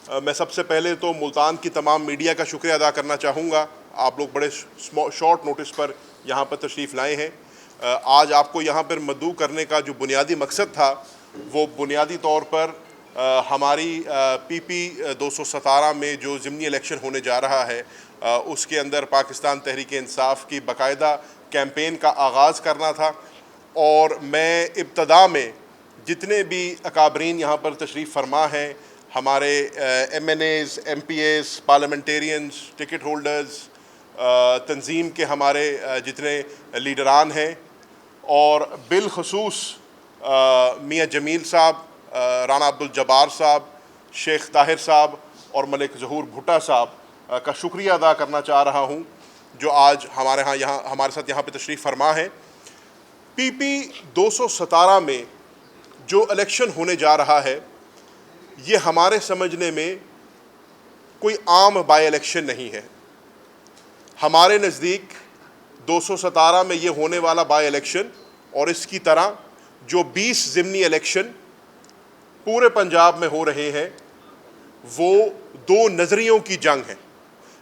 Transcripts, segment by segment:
میں سب سے پہلے تو ملتان کی تمام میڈیا کا شکریہ ادا کرنا چاہوں گا. آپ لوگ بڑے شارٹ نوٹس پر یہاں پر تشریف لائے ہیں. آج آپ کو یہاں پر مدعو کرنے کا جو بنیادی مقصد تھا وہ بنیادی طور پر ہماری پی پی 217 میں جو ضمنی الیکشن ہونے جا رہا ہے اس کے اندر پاکستان تحریک انصاف کی باقاعدہ کیمپین کا آغاز کرنا تھا. اور میں ابتدا میں جتنے بھی اکابرین یہاں پر تشریف فرما ہیں، ہمارے M N As, M P As, parliamentarians, ticket holders, تنظیم کے ہمارے جتنے لیڈران ہیں، اور بالخصوص میاں جمیل صاحب، رانا عبدالجبار صاحب، شیخ طاہر صاحب اور ملک ظہور بھٹا صاحب کا شکریہ ادا کرنا چاہ رہا ہوں جو آج ہمارے ساتھ یہاں پہ تشریف فرما ہے. پی پی 217 میں جو الیکشن ہونے جا رہا ہے یہ ہمارے سمجھنے میں کوئی عام بائی الیکشن نہیں ہے. ہمارے نزدیک 217 میں یہ ہونے والا بائی الیکشن اور اس کی طرح جو 20 ضمنی الیکشن پورے پنجاب میں ہو رہے ہیں وہ دو نظریوں کی جنگ ہے.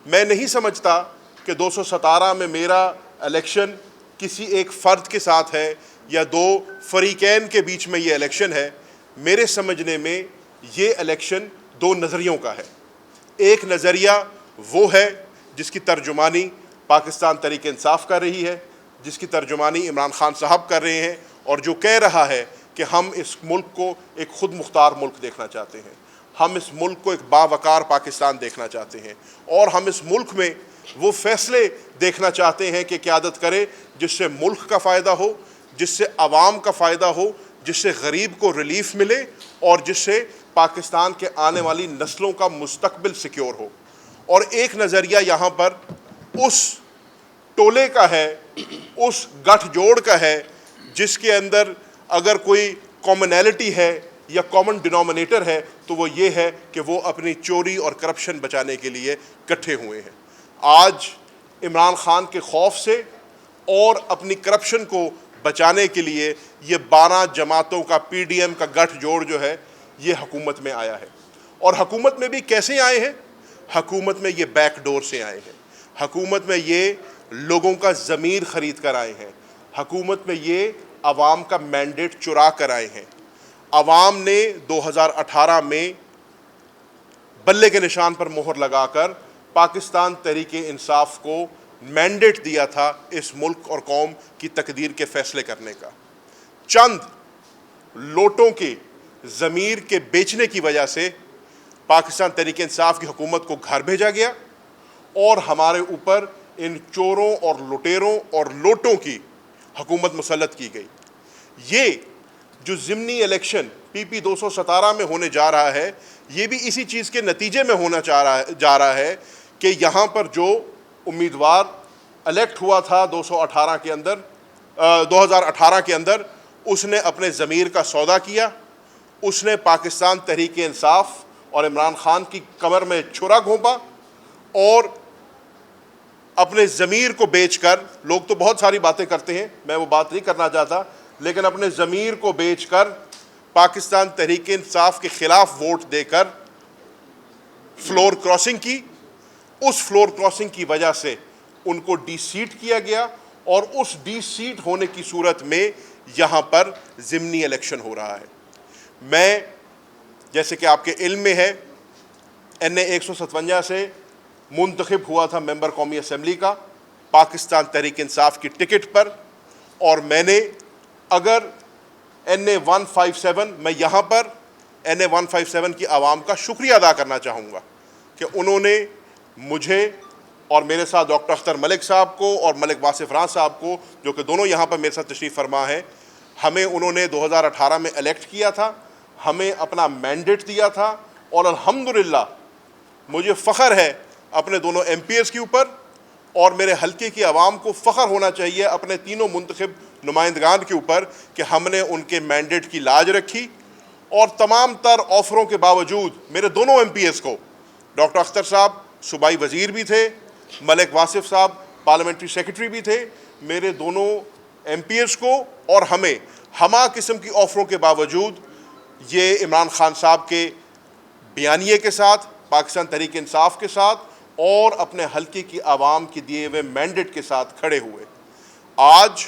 میں نہیں سمجھتا کہ 217 میں میرا الیکشن کسی ایک فرد کے ساتھ ہے یا دو فریقین کے بیچ میں یہ الیکشن ہے. میرے سمجھنے میں یہ الیکشن دو نظریوں کا ہے. ایک نظریہ وہ ہے جس کی ترجمانی پاکستان تحریک انصاف کر رہی ہے، جس کی ترجمانی عمران خان صاحب کر رہے ہیں، اور جو کہہ رہا ہے کہ ہم اس ملک کو ایک خود مختار ملک دیکھنا چاہتے ہیں، ہم اس ملک کو ایک باوقار پاکستان دیکھنا چاہتے ہیں، اور ہم اس ملک میں وہ فیصلے دیکھنا چاہتے ہیں کہ قیادت کرے جس سے ملک کا فائدہ ہو، جس سے عوام کا فائدہ ہو، جس سے غریب کو ریلیف ملے، اور جس سے پاکستان کے آنے والی نسلوں کا مستقبل سیکیور ہو. اور ایک نظریہ یہاں پر اس ٹولے کا ہے، اس گٹھ جوڑ کا ہے جس کے اندر اگر کوئی کامنالٹی ہے یا کامن ڈینومینیٹر ہے تو وہ یہ ہے کہ وہ اپنی چوری اور کرپشن بچانے کے لیے اکٹھے ہوئے ہیں. آج عمران خان کے خوف سے اور اپنی کرپشن کو بچانے کے لیے یہ 12 جماعتوں کا پی ڈی ایم کا گٹھ جوڑ جو ہے یہ حکومت میں آیا ہے. اور حکومت میں بھی کیسے آئے ہیں؟ حکومت میں یہ بیک ڈور سے آئے ہیں. حکومت میں یہ لوگوں کا ضمیر خرید کر آئے ہیں. حکومت میں یہ عوام کا مینڈیٹ چرا کر آئے ہیں. عوام نے 2018 میں بلے کے نشان پر مہر لگا کر پاکستان تحریک انصاف کو مینڈیٹ دیا تھا اس ملک اور قوم کی تقدیر کے فیصلے کرنے کا. چند لوٹوں کے ضمیر کے بیچنے کی وجہ سے پاکستان تحریک انصاف کی حکومت کو گھر بھیجا گیا اور ہمارے اوپر ان چوروں اور لٹیروں اور لوٹوں کی حکومت مسلط کی گئی. یہ جو ضمنی الیکشن پی پی 217 میں ہونے جا رہا ہے یہ بھی اسی چیز کے نتیجے میں ہونا جا رہا ہے کہ یہاں پر جو امیدوار الیکٹ ہوا تھا 2018 کے اندر اس نے اپنے ضمیر کا سودا کیا. اس نے پاکستان تحریک انصاف اور عمران خان کی کمر میں چھرا گھونپا اور اپنے ضمیر کو بیچ کر، لوگ تو بہت ساری باتیں کرتے ہیں، میں وہ بات نہیں کرنا چاہتا، لیکن اپنے ضمیر کو بیچ کر پاکستان تحریک انصاف کے خلاف ووٹ دے کر فلور کراسنگ کی. اس فلور کراسنگ کی وجہ سے ان کو ڈی سیٹ کیا گیا اور اس ڈی سیٹ ہونے کی صورت میں یہاں پر ضمنی الیکشن ہو رہا ہے. میں جیسے کہ آپ کے علم میں ہے این اے 157 سے منتخب ہوا تھا ممبر قومی اسمبلی کا پاکستان تحریک انصاف کی ٹکٹ پر، اور میں نے اگر این اے 157 میں یہاں پر این اے 157 کی عوام کا شکریہ ادا کرنا چاہوں گا کہ انہوں نے مجھے اور میرے ساتھ ڈاکٹر اختر ملک صاحب کو اور ملک واصف راں صاحب کو جو کہ دونوں یہاں پر میرے ساتھ تشریف فرما ہیں، ہمیں انہوں نے 2018 میں الیکٹ کیا تھا، ہمیں اپنا مینڈیٹ دیا تھا، اور الحمدللہ مجھے فخر ہے اپنے دونوں ایم پی ایس کے اوپر، اور میرے حلقے کی عوام کو فخر ہونا چاہیے اپنے تینوں منتخب نمائندگان کے اوپر کہ ہم نے ان کے مینڈیٹ کی لاج رکھی. اور تمام تر آفروں کے باوجود میرے دونوں ایم پی ایس کو، ڈاکٹر اختر صاحب صوبائی وزیر بھی تھے، ملک واصف صاحب پارلیمنٹری سیکرٹری بھی تھے، میرے دونوں ایم پی ایس کو اور ہمیں ہمہ قسم کی آفروں کے باوجود یہ عمران خان صاحب کے بیانیے کے ساتھ، پاکستان تحریک انصاف کے ساتھ اور اپنے حلقے کی عوام کے دیے ہوئے مینڈیٹ کے ساتھ کھڑے ہوئے۔ آج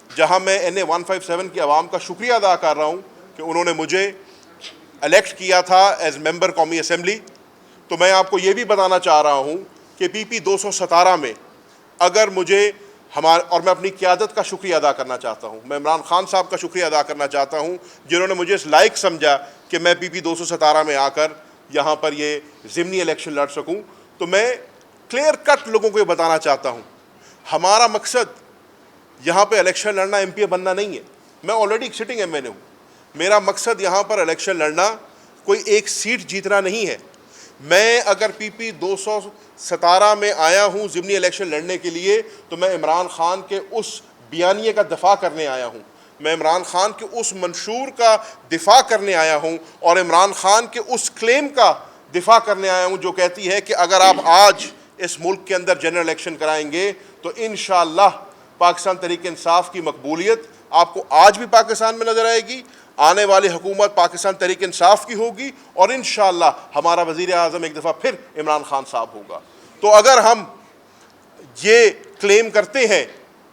جہاں میں NA 157 کی عوام کا شکریہ ادا کر رہا ہوں کہ انہوں نے مجھے الیکٹ کیا تھا ایز ممبر قومی اسمبلی، تو میں آپ کو یہ بھی بتانا چاہ رہا ہوں کہ PP 217 میں اگر مجھے اور میں اپنی قیادت کا شکریہ ادا کرنا چاہتا ہوں، میں عمران خان صاحب کا شکریہ ادا کرنا چاہتا ہوں جنہوں نے مجھے اس لائق سمجھا کہ میں PP 217 میں آ کر یہاں پر یہ ضمنی الیکشن لڑ سکوں۔ تو میں کلیئر کٹ لوگوں کو یہ بتانا چاہتا ہوں، ہمارا مقصد یہاں پہ الیکشن لڑنا MPA بننا نہیں ہے۔ میں آلریڈی ایک سٹنگ MLA ہوں۔ میرا مقصد یہاں پر الیکشن لڑنا کوئی ایک سیٹ جیتنا نہیں ہے۔ میں اگر PP 217 میں آیا ہوں ضمنی الیکشن لڑنے کے لیے تو میں عمران خان کے اس بیانیے کا دفاع کرنے آیا ہوں، میں عمران خان کے اس منشور کا دفاع کرنے آیا ہوں اور عمران خان کے اس کلیم کا دفاع کرنے آیا ہوں جو کہتی ہے کہ اگر آپ آج اس ملک کے اندر جنرل الیکشن کرائیں گے تو انشاءاللہ پاکستان تحریک انصاف کی مقبولیت آپ کو آج بھی پاکستان میں نظر آئے گی، آنے والی حکومت پاکستان تحریک انصاف کی ہوگی اور انشاءاللہ ہمارا وزیر اعظم ایک دفعہ پھر عمران خان صاحب ہوگا۔ تو اگر ہم یہ کلیم کرتے ہیں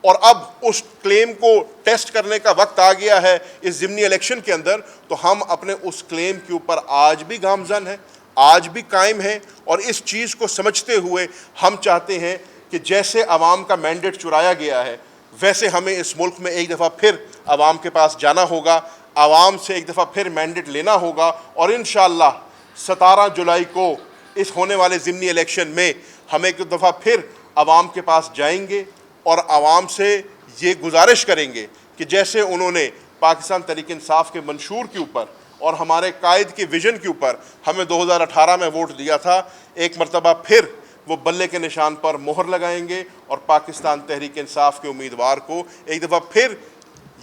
اور اب اس کلیم کو ٹیسٹ کرنے کا وقت آ گیا ہے اس ضمنی الیکشن کے اندر، تو ہم اپنے اس کلیم کے اوپر آج بھی گامزن ہیں، آج بھی قائم ہیں، اور اس چیز کو سمجھتے ہوئے ہم چاہتے ہیں کہ جیسے عوام کا مینڈیٹ چرایا گیا ہے ویسے ہمیں اس ملک میں ایک دفعہ پھر عوام کے پاس جانا ہوگا، عوام سے ایک دفعہ پھر مینڈیٹ لینا ہوگا، اور انشاءاللہ 17 جولائی کو اس ہونے والے ضمنی الیکشن میں ہم ایک دفعہ پھر عوام کے پاس جائیں گے اور عوام سے یہ گزارش کریں گے کہ جیسے انہوں نے پاکستان تحریک انصاف کے منشور کے اوپر اور ہمارے قائد کے ویژن کے اوپر ہمیں 2018 میں ووٹ دیا تھا، ایک مرتبہ پھر وہ بلے کے نشان پر مہر لگائیں گے اور پاکستان تحریک انصاف کے امیدوار کو ایک دفعہ پھر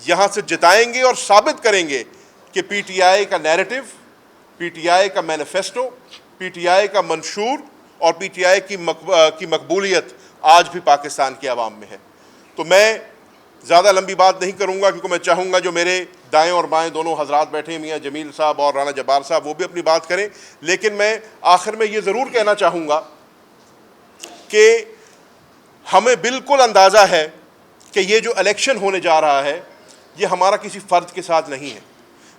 یہاں سے جتائیں گے اور ثابت کریں گے کہ PTI کا نیریٹو، PTI کا مینیفیسٹو، PTI کا منشور اور PTI کی مقبولیت آج بھی پاکستان کی عوام میں ہے۔ تو میں زیادہ لمبی بات نہیں کروں گا کیونکہ میں چاہوں گا جو میرے دائیں اور بائیں دونوں حضرات بیٹھے ہیں، میاں جمیل صاحب اور رانا جبار صاحب، وہ بھی اپنی بات کریں، لیکن میں آخر میں یہ ضرور کہنا چاہوں گا کہ ہمیں بالکل اندازہ ہے کہ یہ جو الیکشن ہونے جا رہا ہے یہ ہمارا کسی فرد کے ساتھ نہیں ہے۔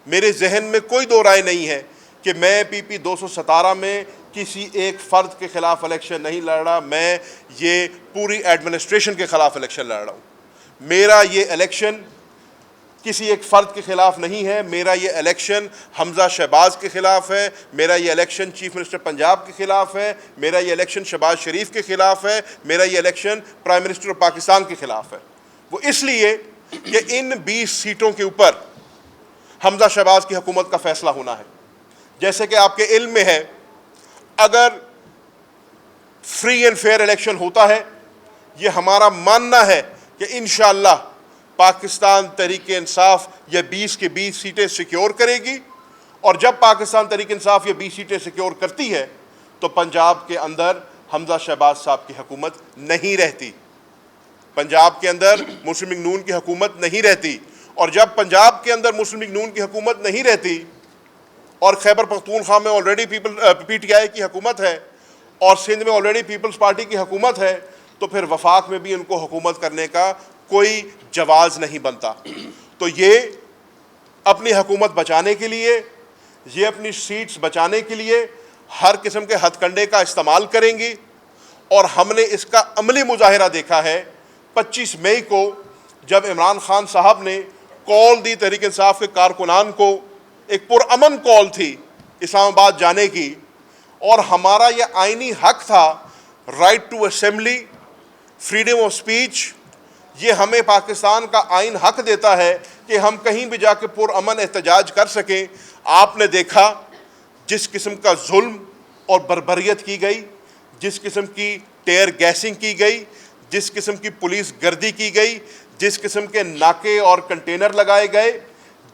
میرے ذہن میں کوئی دو رائے نہیں ہے کہ میں PP 217 میں کسی ایک فرد کے خلاف الیکشن نہیں لڑ رہا، میں یہ پوری ایڈمنسٹریشن کے خلاف الیکشن لڑ رہا ہوں۔ میرا یہ الیکشن کسی ایک فرد کے خلاف نہیں ہے، میرا یہ الیکشن حمزہ شہباز کے خلاف ہے، میرا یہ الیکشن چیف منسٹر پنجاب کے خلاف ہے، میرا یہ الیکشن شہباز شریف کے خلاف ہے، میرا یہ الیکشن پرائم منسٹر پاکستان کے خلاف ہے۔ وہ اس لیے کہ ان 20 سیٹوں کے اوپر حمزہ شہباز کی حکومت کا فیصلہ ہونا ہے۔ جیسے کہ آپ کے علم میں ہے، اگر فری اینڈ فیئر الیکشن ہوتا ہے، یہ ہمارا ماننا ہے کہ انشاءاللہ پاکستان تحریک انصاف یہ 20 کے 20 سیٹیں سیکیور کرے گی، اور جب پاکستان تحریک انصاف یہ 20 سیٹیں سیکیور کرتی ہے تو پنجاب کے اندر حمزہ شہباز صاحب کی حکومت نہیں رہتی، پنجاب کے اندر مسلم لیگ نون کی حکومت نہیں رہتی، اور جب پنجاب کے اندر مسلم لیگ نون کی حکومت نہیں رہتی اور خیبر پختونخوا میں آلریڈی PTI کی حکومت ہے اور سندھ میں آلریڈی پیپلز پارٹی کی حکومت ہے، تو پھر وفاق میں بھی ان کو حکومت کرنے کا کوئی جواز نہیں بنتا۔ تو یہ اپنی حکومت بچانے کے لیے، یہ اپنی سیٹس بچانے کے لیے ہر قسم کے ہتھ کنڈے کا استعمال کریں گی، اور ہم نے اس کا عملی مظاہرہ دیکھا ہے 25 مئی کو جب عمران خان صاحب نے کال دی تحریک انصاف کے کارکنان کو، ایک پرامن کال تھی اسلام آباد جانے کی، اور ہمارا یہ آئینی حق تھا right to assembly, freedom of speech, یہ ہمیں پاکستان کا آئین حق دیتا ہے کہ ہم کہیں بھی جا کے پرامن احتجاج کر سکیں۔ آپ نے دیکھا جس قسم کا ظلم اور بربریت کی گئی، جس قسم کی ٹیئر گیسنگ کی گئی، جس قسم کی پولیس گردی کی گئی، جس قسم کے ناکے اور کنٹینر لگائے گئے،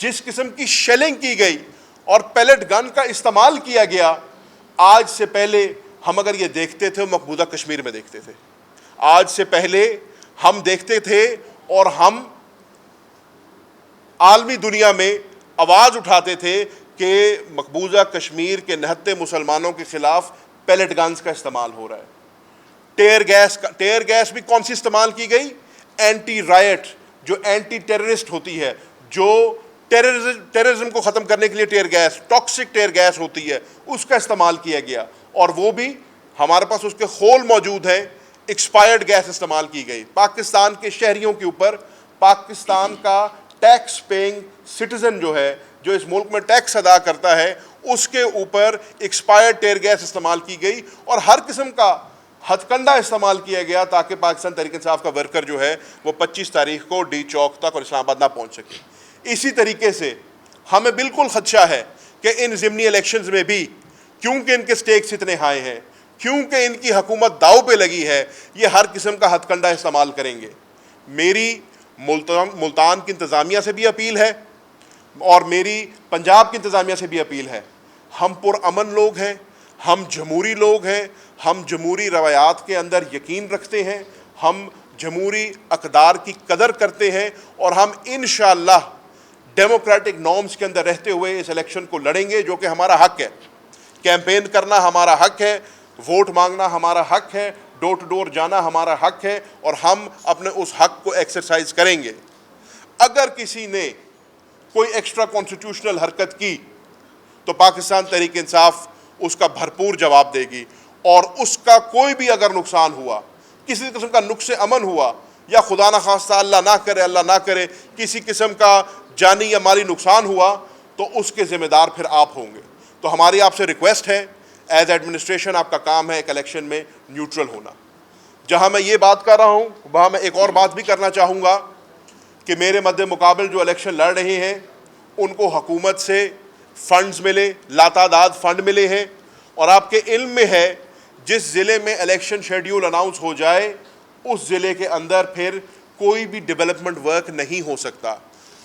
جس قسم کی شیلنگ کی گئی اور پیلٹ گن کا استعمال کیا گیا، آج سے پہلے ہم اگر یہ دیکھتے تھے مقبوضہ کشمیر میں دیکھتے تھے، آج سے پہلے ہم دیکھتے تھے اور ہم عالمی دنیا میں آواز اٹھاتے تھے کہ مقبوضہ کشمیر کے نہتے مسلمانوں کے خلاف پیلٹ گنز کا استعمال ہو رہا ہے. ٹیئر گیس بھی کون سی استعمال کی گئی؟ اینٹی رائٹ، جو اینٹی ٹیررسٹ ہوتی ہے، جو ٹیررزم کو ختم کرنے کے لیے tear gas, toxic tear gas ہوتی ہے، اس کا استعمال کیا گیا. اور وہ بھی ہمارے پاس اس کے خول موجود ہیں. ایکسپائرڈ گیس استعمال کی گئی. پاکستان کے شہریوں کے اوپر، پاکستان کا ٹیکس پیئنگ سٹیزن جو ہے، جو اس ملک میں ٹیکس ادا کرتا ہے، اس کے اوپر ایکسپائرڈ ٹیئر گیس استعمال کی گئی اور ہر قسم کا ہتھ کنڈا استعمال کیا گیا تاکہ پاکستان تحریک انصاف کا ورکر جو ہے وہ 25 تاریخ کو ڈی چوک تک اور اسلام آباد نہ پہنچ سکے. اسی طریقے سے ہمیں بالکل خدشہ ہے کہ ان ضمنی الیکشنز میں بھی، کیونکہ ان کے سٹیکس اتنے ہائی ہیں، کیونکہ ان کی حکومت داؤ پہ لگی ہے، یہ ہر قسم کا ہتھ کنڈا استعمال کریں گے. میری ملتان کی انتظامیہ سے بھی اپیل ہے اور میری پنجاب کی انتظامیہ سے بھی اپیل ہے. ہم پرامن لوگ ہیں، ہم جمہوری لوگ ہیں، ہم جمہوری روایات کے اندر یقین رکھتے ہیں، ہم جمہوری اقدار کی قدر کرتے ہیں اور ہم انشاءاللہ ڈیموکریٹک نارمز کے اندر رہتے ہوئے اس الیکشن کو لڑیں گے، جو کہ ہمارا حق ہے. کیمپین کرنا ہمارا حق ہے، ووٹ مانگنا ہمارا حق ہے، ڈور ٹو ڈور جانا ہمارا حق ہے اور ہم اپنے اس حق کو ایکسرسائز کریں گے. اگر کسی نے کوئی ایکسٹرا کانسٹیٹیوشنل حرکت کی تو پاکستان تحریک انصاف اس کا بھرپور جواب دے گی، اور اس کا کوئی بھی اگر نقصان ہوا، کسی قسم کا نقص امن ہوا، یا خدا نہ خواستہ اللہ نہ کرے کسی قسم کا جانی یا مالی نقصان ہوا، تو اس کے ذمہ دار پھر آپ ہوں گے. تو ہماری آپ سے ریکویسٹ ہے، ایز ایڈمنسٹریشن آپ کا کام ہے ایک الیکشن میں نیوٹرل ہونا. جہاں میں یہ بات کر رہا ہوں وہاں میں ایک اور بات بھی کرنا چاہوں گا کہ میرے مد مقابل جو الیکشن لڑ رہے ہیں ان کو حکومت سے فنڈز ملے، لاتعداد فنڈ ملے ہیں، اور آپ کے علم میں ہے جس ضلع میں الیکشن شیڈیول اناؤنس ہو جائے اس ضلع کے اندر پھر کوئی بھی ڈیولپمنٹ ورک نہیں ہو سکتا،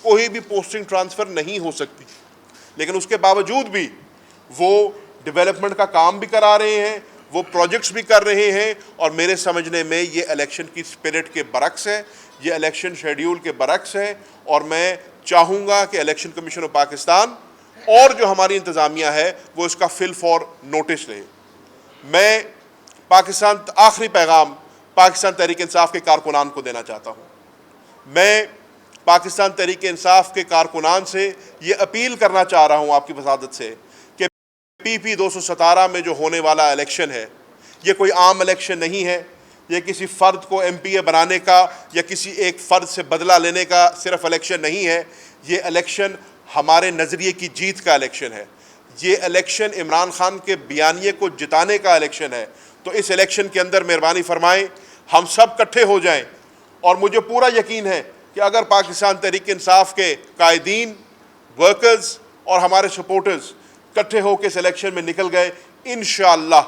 کوئی بھی پوسٹنگ ٹرانسفر نہیں ہو سکتی. لیکن اس کے باوجود بھی وہ ڈیولپمنٹ کا کام بھی کرا رہے ہیں، وہ پروجیکٹس بھی کر رہے ہیں، اور میرے سمجھنے میں یہ الیکشن کی اسپرٹ کے برعکس ہے، یہ الیکشن شیڈیول کے برعکس ہے. اور میں چاہوں گا کہ الیکشن کمیشن آف پاکستان اور جو ہماری انتظامیہ ہے وہ اس کا فل فور نوٹس لے. میں آخری پیغام پاکستان تحریک انصاف کے کارکنان کو دینا چاہتا ہوں. میں پاکستان تحریک انصاف کے کارکنان سے یہ اپیل کرنا چاہ رہا ہوں آپ کی وسادت سے کہ پی 217 میں جو ہونے والا الیکشن ہے یہ کوئی عام الیکشن نہیں ہے، یہ کسی فرد کو ایم پی اے بنانے کا یا کسی ایک فرد سے بدلہ لینے کا صرف الیکشن نہیں ہے. یہ الیکشن ہمارے نظریے کی جیت کا الیکشن ہے. یہ الیکشن عمران خان کے بیانیے کو جتانے کا الیکشن ہے. تو اس الیکشن کے اندر مہربانی فرمائیں ہم سب اکٹھے ہو جائیں، اور مجھے پورا یقین ہے کہ اگر پاکستان تحریک انصاف کے قائدین، ورکرز اور ہمارے سپورٹرز اکٹھے ہو کے اس الیکشن میں نکل گئے، انشاءاللہ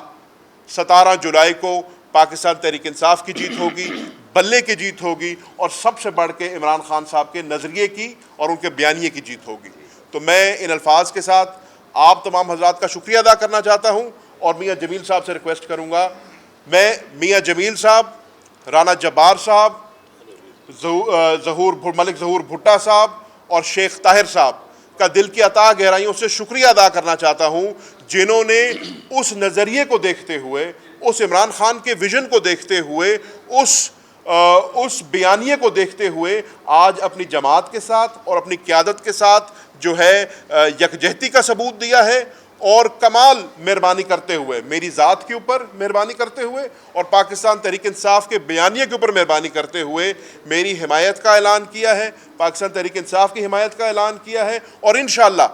17 جولائی کو پاکستان تحریک انصاف کی جیت ہوگی، بلے کی جیت ہوگی، اور سب سے بڑھ کے عمران خان صاحب کے نظریے کی اور ان کے بیانیے کی جیت ہوگی. تو میں ان الفاظ کے ساتھ آپ تمام حضرات کا شکریہ ادا کرنا چاہتا ہوں، اور میاں جمیل صاحب سے ریکویسٹ کروں گا، میں میاں جمیل صاحب، رانا جبار صاحب، ملک ظہور بھٹا صاحب اور شیخ طاہر صاحب کا دل کی عطا گہرائیوں سے شکریہ ادا کرنا چاہتا ہوں، جنہوں نے اس نظریے کو دیکھتے ہوئے، اس عمران خان کے ویژن کو دیکھتے ہوئے، اس بیانیے کو دیکھتے ہوئے آج اپنی جماعت کے ساتھ اور اپنی قیادت کے ساتھ جو ہے یکجہتی کا ثبوت دیا ہے، اور کمال مہربانی کرتے ہوئے میری ذات کے اوپر مہربانی کرتے ہوئے اور پاکستان تحریک انصاف کے بیانیے کے اوپر مہربانی کرتے ہوئے میری حمایت کا اعلان کیا ہے، پاکستان تحریک انصاف کی حمایت کا اعلان کیا ہے. اور انشاءاللہ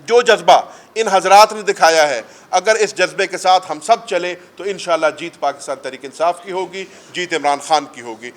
جو جذبہ ان حضرات نے دکھایا ہے، اگر اس جذبے کے ساتھ ہم سب چلیں تو انشاءاللہ جیت پاکستان تحریک انصاف کی ہوگی، جیت عمران خان کی ہوگی.